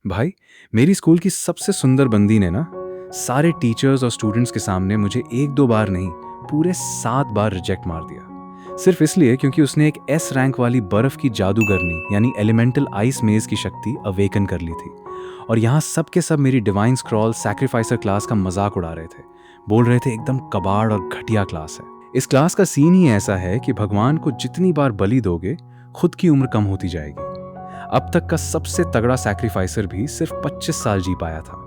भाई, मेरी स्कूल की सबसे सुंदर बंदी ने ना सारे टीचर्स और स्टूडेंट्स के सामने मुझे एक दो बार नहीं, पूरे 7 बार रिजेक्ट मार दिया। सिर्फ इसलिए क्योंकि उसने एक एस रैंक वाली बर्फ की जादूगरनी यानी एलिमेंटल आइस मेज की शक्ति अवेकन कर ली थी। और यहाँ सब के सब मेरी डिवाइन स्क्रॉल सैक्रिफाइसर क्लास का मजाक उड़ा रहे थे। बोल रहे थे एकदम कबाड़ और घटिया क्लास है। इस क्लास का सीन ही ऐसा है कि भगवान को जितनी बार बलि दोगे, खुद की उम्र कम होती जाएगी। अब तक का सबसे तगड़ा सैक्रिफाइसर भी सिर्फ 25 साल जी पाया था।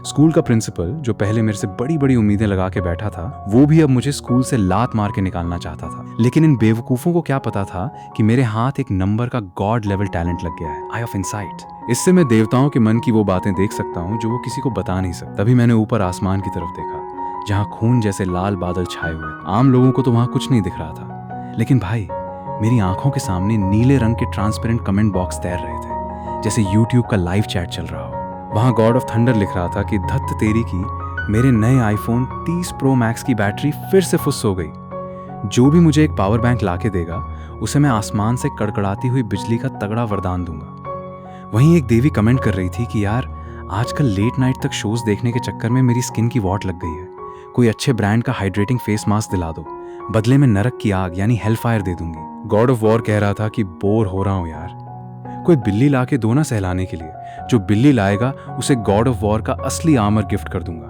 स्कूल का प्रिंसिपल, जो पहले मेरे से बड़ी बड़ी उम्मीदें लगा के बैठा था, वो भी अब मुझे स्कूल से लात मार के निकालना चाहता था। लेकिन इन बेवकूफों को क्या पता था कि मेरे हाथ एक नंबर का गॉड लेवल टैलेंट लग गया है, आई ऑफ इनसाइट। इससे मैं देवताओं के मन की वो बातें देख सकता हूँ जो वो किसी को बता नहीं सकता। तभी मैंने ऊपर आसमान की तरफ देखा, जहाँ खून जैसे लाल बादल छाए हुए। आम लोगों को तो वहां कुछ नहीं दिख रहा था, लेकिन भाई, मेरी आंखों के सामने नीले रंग के ट्रांसपेरेंट कमेंट बॉक्स तैर रहे थे, जैसे यूट्यूब का लाइव चैट चल रहा हो। वहां गॉड ऑफ थंडर लिख रहा था कि धत्त तेरी की, मेरे नए आईफोन 30 प्रो मैक्स की बैटरी फिर से फुस हो गई। जो भी मुझे एक पावर बैंक लाके देगा, उसे मैं आसमान से कड़कड़ाती हुई बिजली का तगड़ा वरदान दूंगा। वहीं एक देवी कमेंट कर रही थी कि यार, आजकल लेट नाइट तक शोज देखने के चक्कर में मेरी स्किन की वॉट लग गई है। कोई अच्छे ब्रांड का हाइड्रेटिंग फेस मास्क दिला दो, बदले में नरक की आग यानी हेलफायर दे दूंगी। गॉड ऑफ वॉर कह रहा था कि बोर हो रहा हूं यार, कोई बिल्ली लाके दो ना सहलाने के लिए। जो बिल्ली लाएगा उसे गॉड ऑफ वॉर का असली आर्मर गिफ्ट कर दूंगा।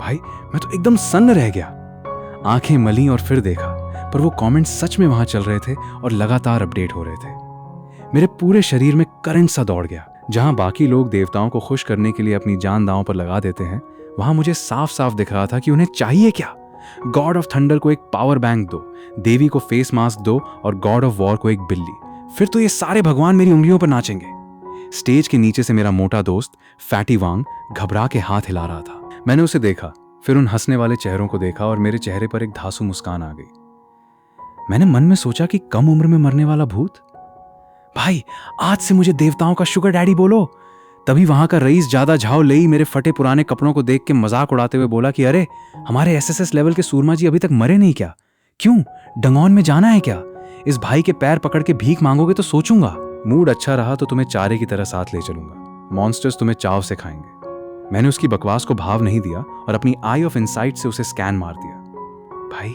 भाई, मैं तो एकदम सन्न रह गया। आंखें मली और फिर देखा, पर वो कमेंट्स सच में वहां चल रहे थे और लगातार अपडेट हो रहे थे। मेरे पूरे शरीर में करंट सा दौड़ गया। जहां बाकी लोग देवताओं को खुश करने के लिए अपनी जान दांव पर लगा देते हैं, वहां मुझे साफ साफ दिख रहा था कि उन्हें चाहिए क्या। गॉड ऑफ थंडर को एक पावर बैंक दो, देवी को फेस मास्क दो और गॉड ऑफ वॉर को एक बिल्ली। फिर तो ये सारे भगवान मेरी उंगलियों पर नाचेंगे। स्टेज के नीचे से मेरा मोटा दोस्त फैटी वांग घबरा के हाथ हिला रहा था। मैंने उसे देखा, फिर उन हंसने वाले चेहरों को देखा और मेरे चेहरे पर एक धांसू मुस्कान आ गई। मैंने मन में सोचा कि कम उम्र में मरने वाला भूत, भाई आज से मुझे देवताओं का शुगर डैडी बोलो। तभी वहां का रईस ज्यादा झाव लई मेरे फटे पुराने कपड़ों को देख के मजाक उड़ाते हुए बोला कि अरे, हमारे एसएसएस लेवल के सूरमा जी अभी तक मरे नहीं क्या? क्यों, डंगौन में जाना है क्या? इस भाई के पैर पकड़ के भीख मांगोगे तो सोचूंगा। मूड अच्छा रहा तो तुम्हें चारे की तरह साथ ले चलूंगा। मॉन्स्टर्स तुम्हें चाव से खाएंगे। मैंने उसकी बकवास को भाव नहीं दिया और अपनी आई ऑफ इनसाइट से उसे स्कैन मार दिया। भाई,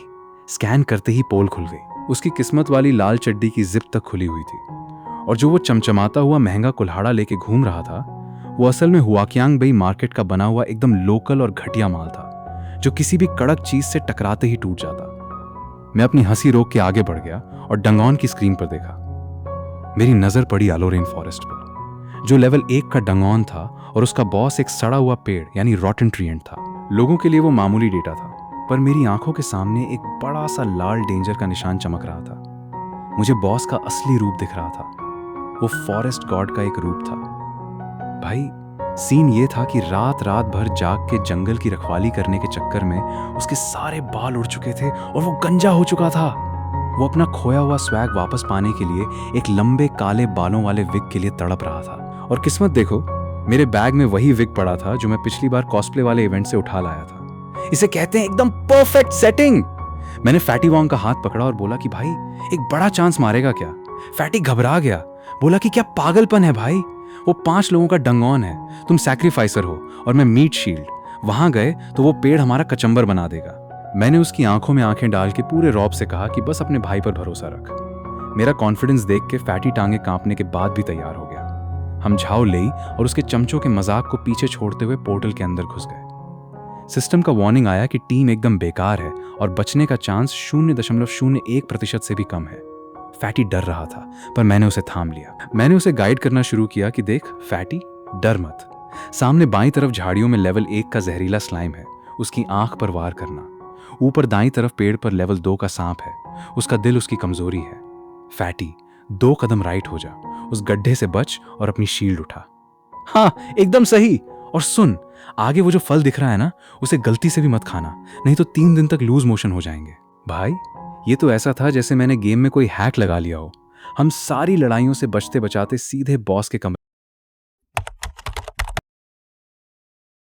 स्कैन करते ही पोल खुल गई। उसकी किस्मत वाली लाल चड्डी की जिप तक खुली हुई थी और जो वो चमचमाता हुआ महंगा कुल्हाड़ा लेके घूम रहा था, वो असल में हुआकियांग बेई मार्केट का बना हुआ एकदम लोकल और घटिया माल था, जो किसी भी कड़क चीज से टकराते ही टूट जाता। मैं अपनी हंसी रोक के आगे बढ़ गया और डंगौन की स्क्रीन पर देखा। मेरी नजर पड़ी एलोरेन फॉरेस्ट पर, जो लेवल 1 का डंगौन था और उसका बॉस एक सड़ा हुआ पेड़ यानी रॉटन ट्री एंड था। लोगों के लिए वो मामूली डेटा था, पर मेरी आंखों के सामने एक बड़ा सा लाल डेंजर का निशान चमक रहा था। मुझे बॉस का असली रूप दिख रहा था। वो फॉरेस्ट गॉड का एक रूप था। भाई, सीन ये था कि रात रात भर जाग के जंगल की रखवाली करने के चक्कर में उसके सारे बाल उड़ चुके थे और वो गंजा हो चुका था। वो अपना खोया हुआ स्वैग वापस पाने के लिए एक लंबे काले बालों वाले विग के लिए तड़प रहा था। और किस्मत देखो, मेरे बैग में वही विग पड़ा था जो मैं पिछली बार कॉस्प्ले वाले इवेंट से उठा लाया था। इसे कहते हैं एकदम परफेक्ट सेटिंग। मैंने फैटी वांग का हाथ पकड़ा और बोला कि भाई, एक बड़ा चांस मारेगा क्या? फैटी घबरा गया, बोला कि क्या पागलपन है भाई, वो 5 लोगों का डंगौन है, तुम सैक्रिफाइसर हो और मैं मीट शील्ड। वहां गए तो वो पेड़ हमारा कचंबर बना देगा। मैंने उसकी आंखों में आंखें डाल के पूरे रौब से कहा कि बस अपने भाई पर भरोसा रख। मेरा कॉन्फिडेंस देख के फैटी टांगे कांपने के बाद भी तैयार हो गया। हम झाव लेई और उसके चमचों के मजाक को पीछे छोड़ते हुए पोर्टल के अंदर घुस गए। सिस्टम का वार्निंग आया कि टीम एकदम बेकार है और बचने का चांस 0.01% से भी कम है। फैटी डर रहा था, पर मैंने उसे थाम लिया। मैंने उसे गाइड करना शुरू किया कि देख फैटी, डर मत। सामने बाईं तरफ झाड़ियों में लेवल 1 का जहरीला स्लाइम है, उसकी आंख पर वार करना। ऊपर दाईं तरफ पेड़ पर लेवल 2 का सांप है, उसका दिल उसकी कमजोरी है। फैटी, 2 कदम राइट हो जा, उस गड्ढे से बच और अपनी शील्ड उठा। हाँ, एकदम सही। और सुन, आगे वो जो फल दिख रहा है ना, उसे गलती से भी मत खाना, नहीं तो 3 दिन तक लूज मोशन हो जाएंगे। भाई, ये तो ऐसा था जैसे मैंने गेम में कोई हैक लगा लिया हो। हम सारी लड़ाइयों से बचते बचाते सीधे बॉस के कमरे